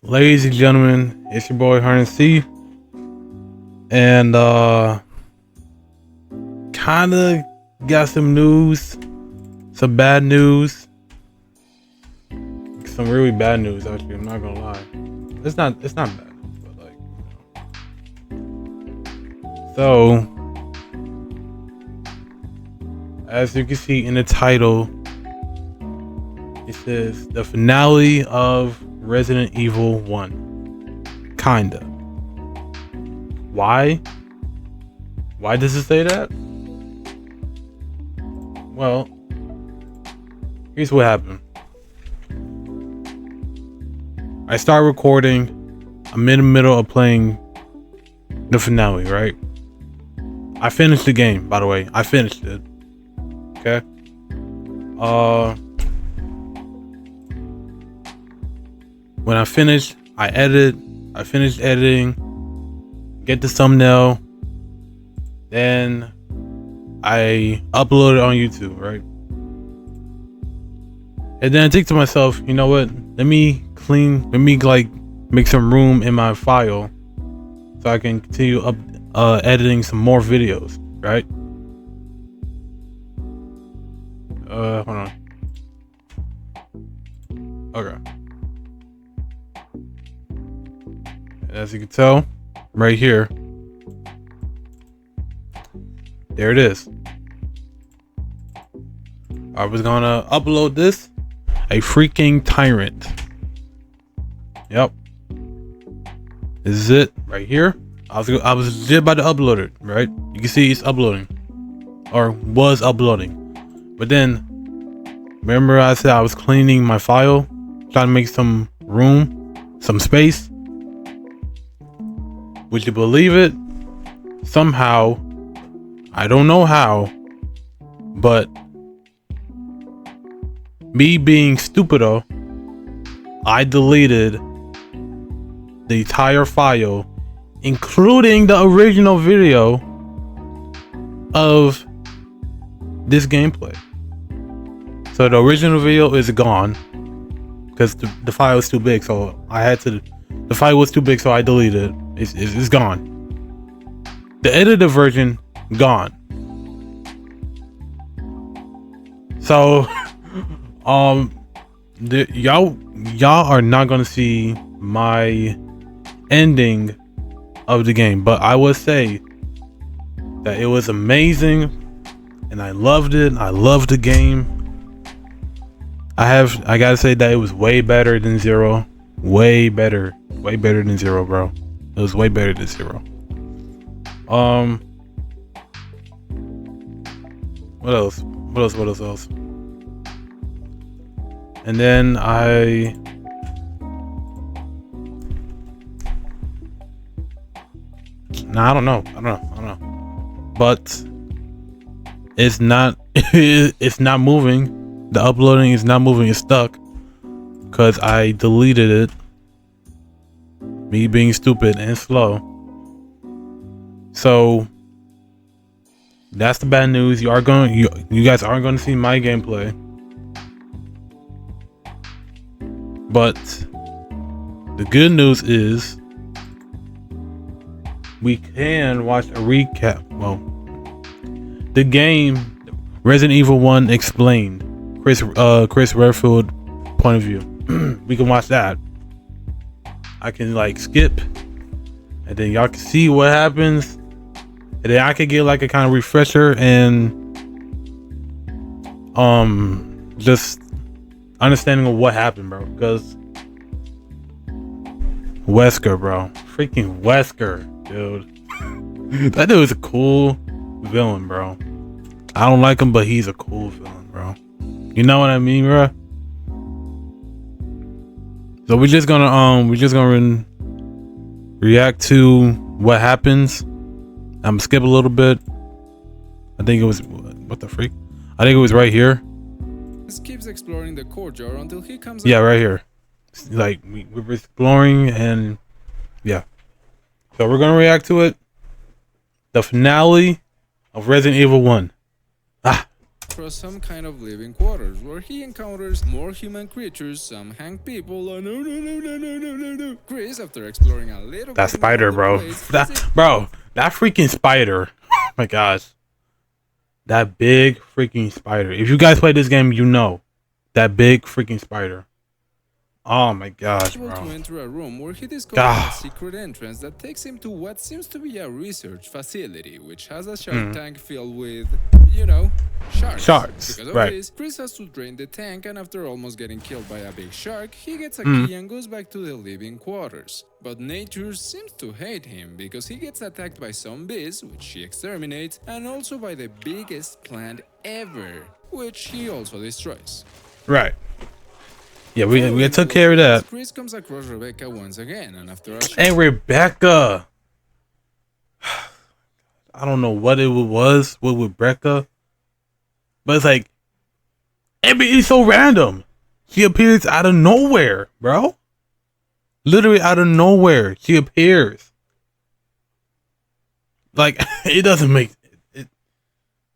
Ladies and gentlemen, it's your boy Harness C, and kinda got some news, some bad news, some really bad news. Actually, I'm not gonna lie. It's not bad, but so as you can see in the title, it says the finale of Resident Evil 1. Kinda. Why? Why does it say that? Well, here's what happened. I start recording. I'm in the middle of playing the finale, right? I finished the game, by the way. I finished it. Okay. When I finished, I finished editing, get the thumbnail, then I upload it on YouTube, right? And then I think to myself, you know what? Let me make some room in my file so I can continue editing some more videos, right? Hold on. Okay. As you can tell, right here, there it is. I was gonna upload this, a freaking tyrant. Yep, this is it right here. I was just about to upload it, right? You can see it's uploading, or was uploading, but then remember I said I was cleaning my file, trying to make some room, some space. Would you believe it? Somehow, I don't know how, but me being stupido, I deleted the entire file, including the original video of this gameplay. So the original video is gone because the file is too big. So the file was too big, so I deleted it. It's gone. The edited version gone. So y'all are not gonna see my ending of the game, but I will say that it was amazing and I loved it. I loved the game. I gotta say that it was way better than Zero. Way better than Zero, bro. It was way better than Zero. What else? And then I don't know. But it's not it's not moving. The uploading is not moving. It's stuck because I deleted it. Me being stupid and slow. So that's the bad news. You guys aren't going to see my gameplay. But the good news is we can watch a recap. Well, the game Resident Evil 1 explained, Chris Redfield point of view. We can watch that. I can skip, and then y'all can see what happens, and then I can get a kind of refresher and just understanding of what happened, bro. Because Wesker, bro, freaking Wesker, dude. That dude is a cool villain, bro. I don't like him, but he's a cool villain, bro. You know what I mean, bro? So we're just gonna react to what happens. I'm gonna skip a little bit. I think it was what the freak? I think it was right here. Keeps exploring the courtyard until he comes. Yeah, right here. We're exploring, and yeah. So we're gonna react to it. The finale of Resident Evil 1. across some kind of living quarters where he encounters more human creatures, some hanged people. Oh no no no no no no no no! Chris, after exploring a little That bit more spider, of the bro. place, That freaking spider. Oh my gosh. That big freaking spider. If you guys play this game, you know. That big freaking spider. Oh my gosh, able to bro. enter a room where he discovers a secret entrance that takes him to what seems to be a research facility, which has a shark tank filled with, you know, sharks. Sharks, Because of right. this, Chris has to drain the tank, and after almost getting killed by a big shark, he gets a key and goes back to the living quarters. But nature seems to hate him because he gets attacked by some bees, which he exterminates, and also by the biggest plant ever, which he also destroys. Right. Yeah, we took care of that. Chris comes across Rebecca once again, and after a Hey, Rebecca. I don't know what it was with Rebecca, but it's like, it's so random. She appears out of nowhere, bro. Literally out of nowhere, she appears. Like, it doesn't make it.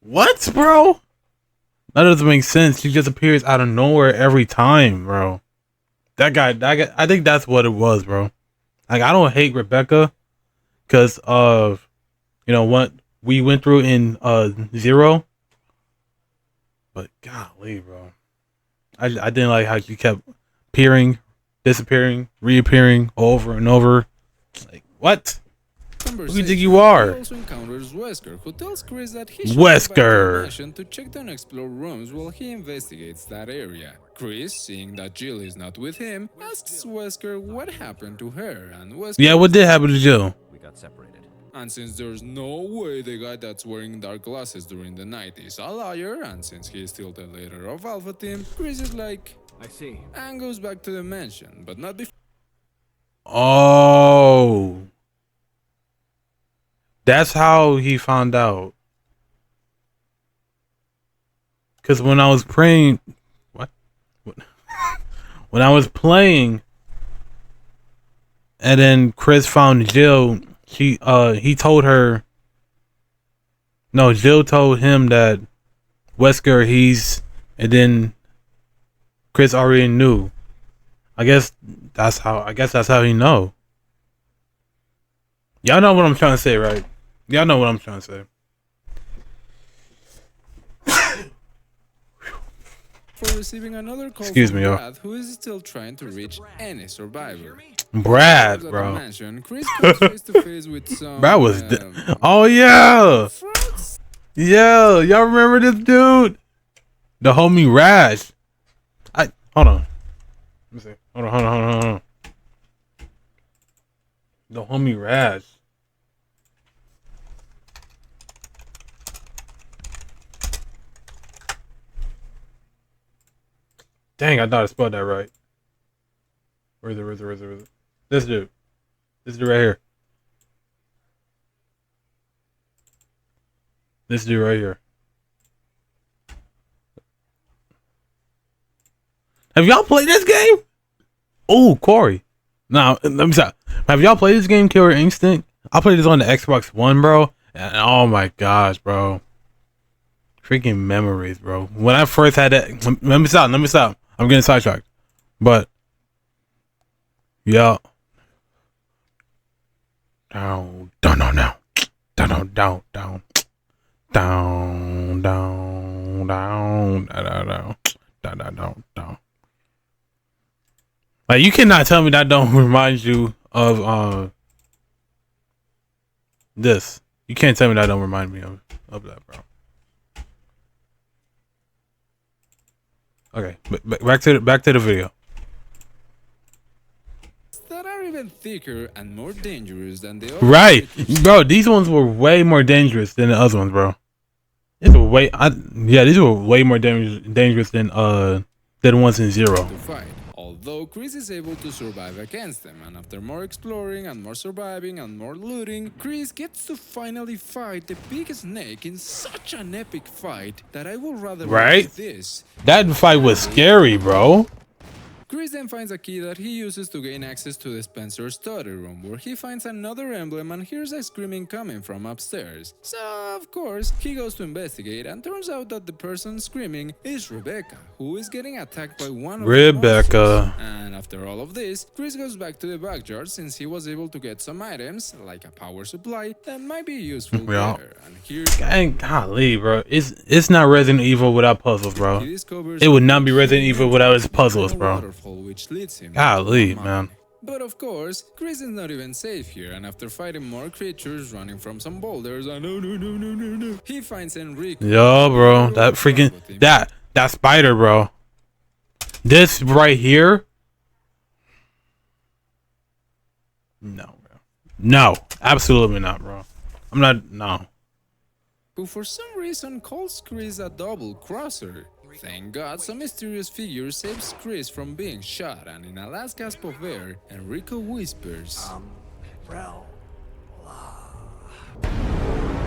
What, bro? That doesn't make sense. She just appears out of nowhere every time, bro. That guy, I think that's what it was, bro. Like, I don't hate Rebecca because of, you know, what we went through in Zero. But golly, bro. I didn't like how she kept appearing, disappearing, reappearing over and over. Like, what? Who do you think you are? He also encounters Wesker, who tells Chris that he should Wesker go back to the mansion to check the unexplored rooms while he investigates that area. Chris, seeing that Jill is not with him, asks Wesker what happened to her, and Wesker... Yeah, what did happen to Jill? We got separated. And since there's no way the guy that's wearing dark glasses during the night is a liar, and since he is still the leader of Alpha Team, Chris is like... I see. And goes back to the mansion, but not before... Oh. That's how he found out. Because when I was praying... What? When I was playing... And then Chris found Jill... he told her... No, Jill told him that... Wesker, he's... And then... Chris already knew. I guess that's how he know. Y'all know what I'm trying to say, right? Y'all know what I'm trying to say. For receiving another call Excuse from me, yo. Brad, who is still trying to reach any survivor. Brad, At the bro. mansion, Chris comes face to face with some... Brad was... oh, yeah! frogs? Yeah, y'all remember this dude? The homie Rash. Hold on. Let me see. Hold on. The homie Rash. Dang, I thought I spelled that right. Where is it? This dude. This dude right here. This dude right here. Have y'all played this game? Oh, Corey. Now, let me stop. Have y'all played this game, Killer Instinct? I played this on the Xbox One, bro. And oh my gosh, bro. Freaking memories, bro. When I first had that... Let me stop. I'm getting sidetracked. But... yeah. Down. Like, you cannot tell me that don't remind you of this. You can't tell me that don't remind me of that, bro. Okay, back to the video. That are even thicker and more dangerous than the other. Right, bro. These ones were way more dangerous than the other ones, bro. These were way more dangerous than the ones in Zero. To fight. Although Chris is able to survive against them, and after more exploring and more surviving and more looting, Chris gets to finally fight the biggest snake in such an epic fight that I would rather watch this. That fight was scary, bro. Chris then finds a key that he uses to gain access to the Spencer study room, where he finds another emblem and hears a screaming coming from upstairs. So, of course, he goes to investigate and turns out that the person screaming is Rebecca, who is getting attacked by one of the monsters. And after all of this, Chris goes back to the backyard since he was able to get some items, like a power supply, that might be useful there. And here, golly, bro, it's not Resident Evil without puzzles, bro. It would not be Resident Evil without its puzzles, bro. Which leads him golly, man. But of course, Chris is not even safe here, and after fighting more creatures running from some boulders, no, he finds Enrico. Yo, bro, that freaking that spider, bro. This right here. No, bro. No, absolutely not, bro. I'm not. No. Who for some reason calls Chris a double crosser. Thank God, some mysterious figure saves Chris from being shot, and in a last gasp of air, Enrico whispers,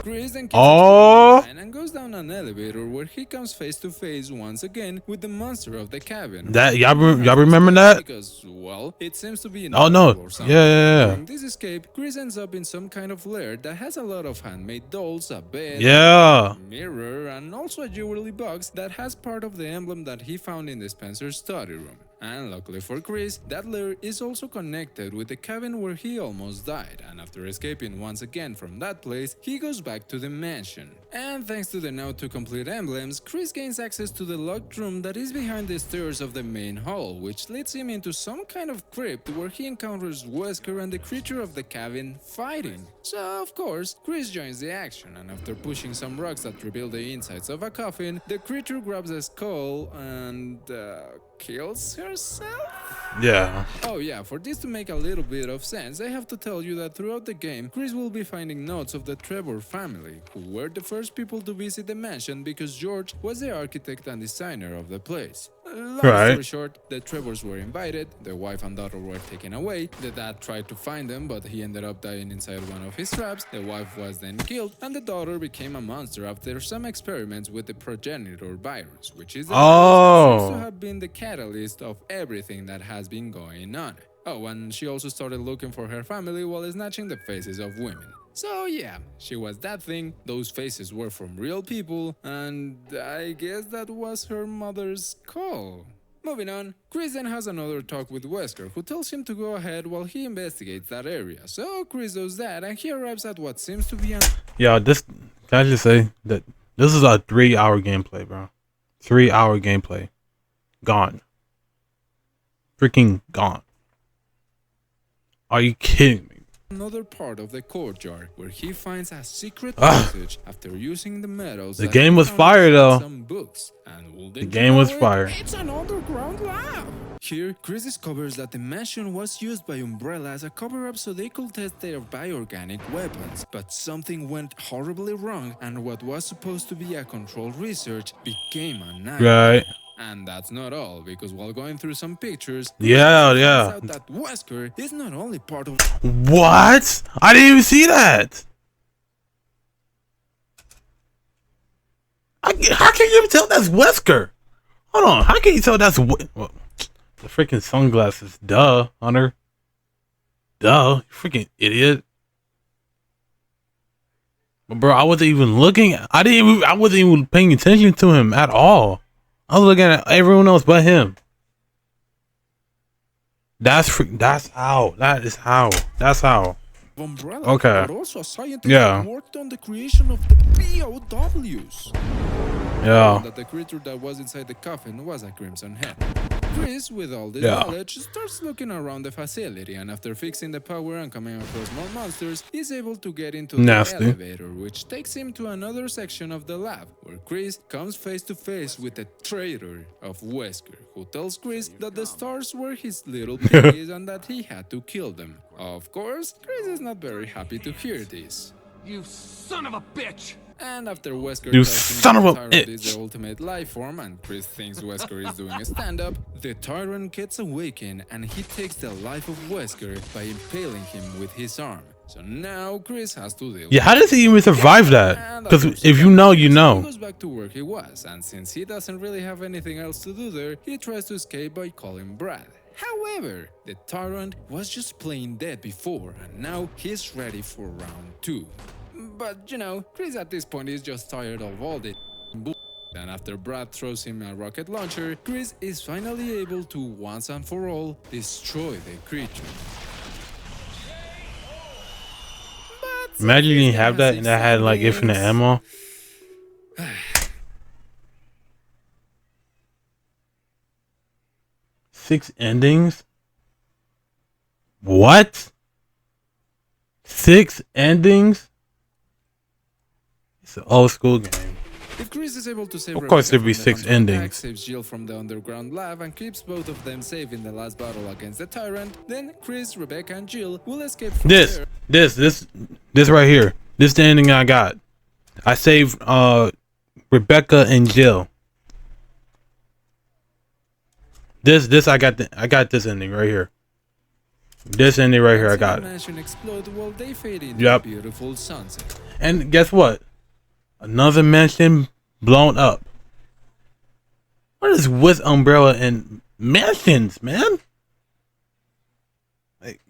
Chris then and goes down an elevator where he comes face to face once again with the monster of the cabin. That y'all remember that? Because, well, it seems to be oh no, yeah. During this escape, Chris ends up in some kind of lair that has a lot of handmade dolls, a bed, yeah, a mirror, and also a jewelry box that has part of the emblem that he found in the Spencer's study room. And luckily for Chris, that lair is also connected with the cabin where he almost died, and after escaping once again from that place, he goes back to the mansion. And thanks to the now 2 complete emblems, Chris gains access to the locked room that is behind the stairs of the main hall, which leads him into some kind of crypt where he encounters Wesker and the creature of the cabin fighting. So, of course, Chris joins the action, and after pushing some rocks that reveal the insides of a coffin, the creature grabs a skull and kills herself? Yeah. Oh yeah, for this to make a little bit of sense, I have to tell you that throughout the game, Chris will be finding notes of the Trevor family, who were the first people to visit the mansion because George was the architect and designer of the place. Long story short, the Trevors were invited, the wife and daughter were taken away, the dad tried to find them but he ended up dying inside one of his traps, the wife was then killed, and the daughter became a monster after some experiments with the progenitor virus, which is the virus that seems to have been the catalyst of everything that has been going on. Oh, and she also started looking for her family while snatching the faces of women. So yeah, she was that thing, those faces were from real people, and I guess that was her mother's call. Moving on, Chris then has another talk with Wesker, who tells him to go ahead while he investigates that area. So Chris does that, and he arrives at what seems to be an... Yeah, can I just say that this is a 3-hour gameplay, bro. 3-hour gameplay. Gone. Freaking gone. Are you kidding me? Another part of the courtyard where he finds a secret passage after using the metals. The game was fire though. Some books, and the game was fire. It's an underground lab. Here, Chris discovers that the mansion was used by Umbrella as a cover-up so they could test their bioorganic weapons. But something went horribly wrong, and what was supposed to be a controlled research became a nightmare. Right. And that's not all, because while going through some pictures, yeah, out that Wesker is not only part of... What? I didn't even see that. How can you even tell that's Wesker? Hold on, how can you tell that's the freaking sunglasses? Duh, Hunter. Duh, you freaking idiot. But bro, I wasn't even looking. I wasn't even paying attention to him at all. I was looking at everyone else but him. That's how. Umbrella, okay. But also a scientist who worked on the creation of the POWs. Yeah. That the creature that was inside the coffin was a Crimson Head. Chris, with all this knowledge, starts looking around the facility, and after fixing the power and coming across more monsters, is able to get into the elevator, which takes him to another section of the lab, where Chris comes face to face with the traitor of Wesker, who tells Chris that the stars were his little piggies and that he had to kill them. Of course, Chris is not very happy to hear this. You son of a bitch! And after Wesker you tells son him of that a the tyrant bitch is the ultimate life form, and Chris thinks Wesker is doing a stand-up, the tyrant gets awakened and he takes the life of Wesker by impaling him with his arm. So now Chris has to deal Yeah, how does he even survive that? and Because after if you know, you he know. goes back to where he was, and since he doesn't really have anything else to do there, he tries to escape by calling Brad. However, the tyrant was just plain dead before, and now he's ready for round 2. But you know, Chris at this point is just tired of all the bull. And after Brad throws him a rocket launcher, Chris is finally able to once and for all destroy the creature. Imagine you didn't have that and that had like infinite ammo. 6 endings? What? 6 endings? It's an old school game. If Chris is able to save Of course Rebecca there'd be from the 6 Hunter attack, endings. saves Jill from the underground lab, and keeps both of them safe in the last battle against the tyrant, then Chris, Rebecca, and Jill will escape from there. This right here. This is the ending I got. I saved Rebecca and Jill. This I got this ending right here. This ending right here I got it. Mansion explode while they fade into Yep. a beautiful sunset. And guess what? Another mansion blown up. What is with Umbrella and mansions, man? Like,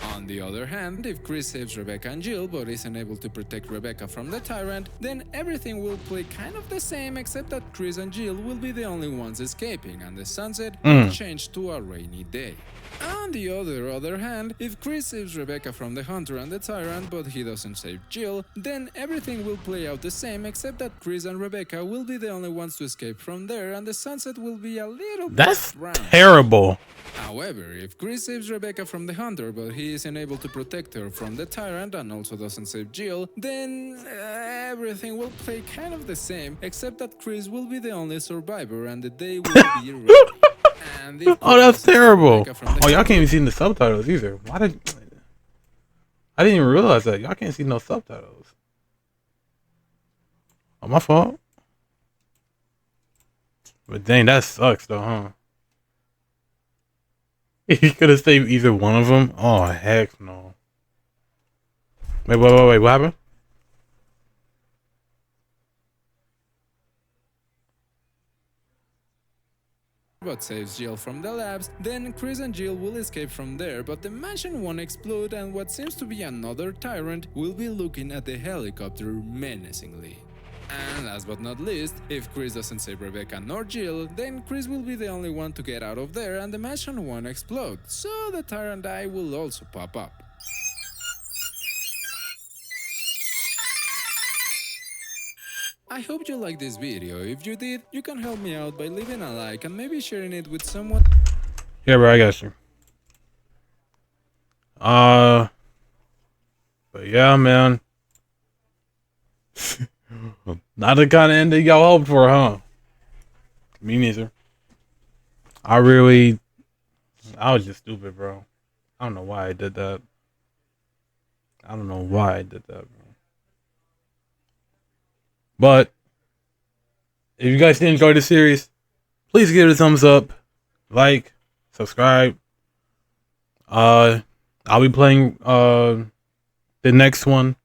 On the other hand, if Chris saves Rebecca and Jill but isn't able to protect Rebecca from the tyrant, then everything will play kind of the same, except that Chris and Jill will be the only ones escaping, and the sunset will change to a rainy day. On the other hand, if Chris saves Rebecca from the Hunter and the tyrant but he doesn't save Jill, then everything will play out the same, except that Chris and Rebecca will be the only ones to escape from there, and the sunset will be a little that's bit brown. terrible. However, if Chris saves Rebecca from the Hunter, but he isn't able to protect her from the Tyrant and also doesn't save Jill, then everything will play kind of the same, except that Chris will be the only survivor and the day will be ready. And if Oh, Chris that's saves terrible. Rebecca from the Oh, y'all Hunter- can't even see the subtitles either. Why did I didn't even realize that. Y'all can't see no subtitles. Oh, my fault. But dang, that sucks though, huh? He could have saved either one of them. Oh, heck no. Wait, what happened? but saves Jill from the labs, then Chris and Jill will escape from there, but the mansion won't explode and what seems to be another tyrant will be looking at the helicopter menacingly. And last but not least, if Chris doesn't save Rebecca nor Jill, then Chris will be the only one to get out of there and the mansion won't explode, so the tyrant eye will also pop up. I hope you liked this video. If you did, you can help me out by leaving a like and maybe sharing it with someone. Yeah, bro, I got you. But yeah, man. Not the kind of ending y'all hoped for, huh? Me neither. I was just stupid, bro. I don't know why I did that. Bro. But if you guys did enjoy the series, please give it a thumbs up, like, subscribe. I'll be playing the next one,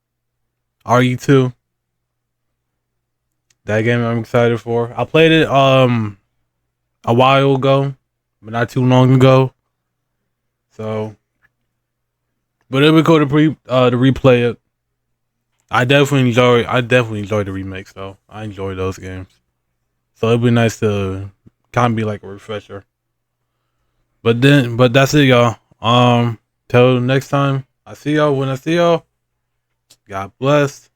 RE2. That game I'm excited for. I played it a while ago, but not too long ago. So, but it would go to replay it. I definitely enjoy the remakes though. I enjoy those games. So it'd be nice to kind of be like a refresher. But that's it, y'all. Till next time. I see y'all when I see y'all. God bless.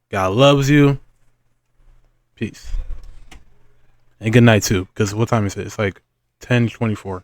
God loves you. Peace. And good night too. Because what time is it? It's like 10:24.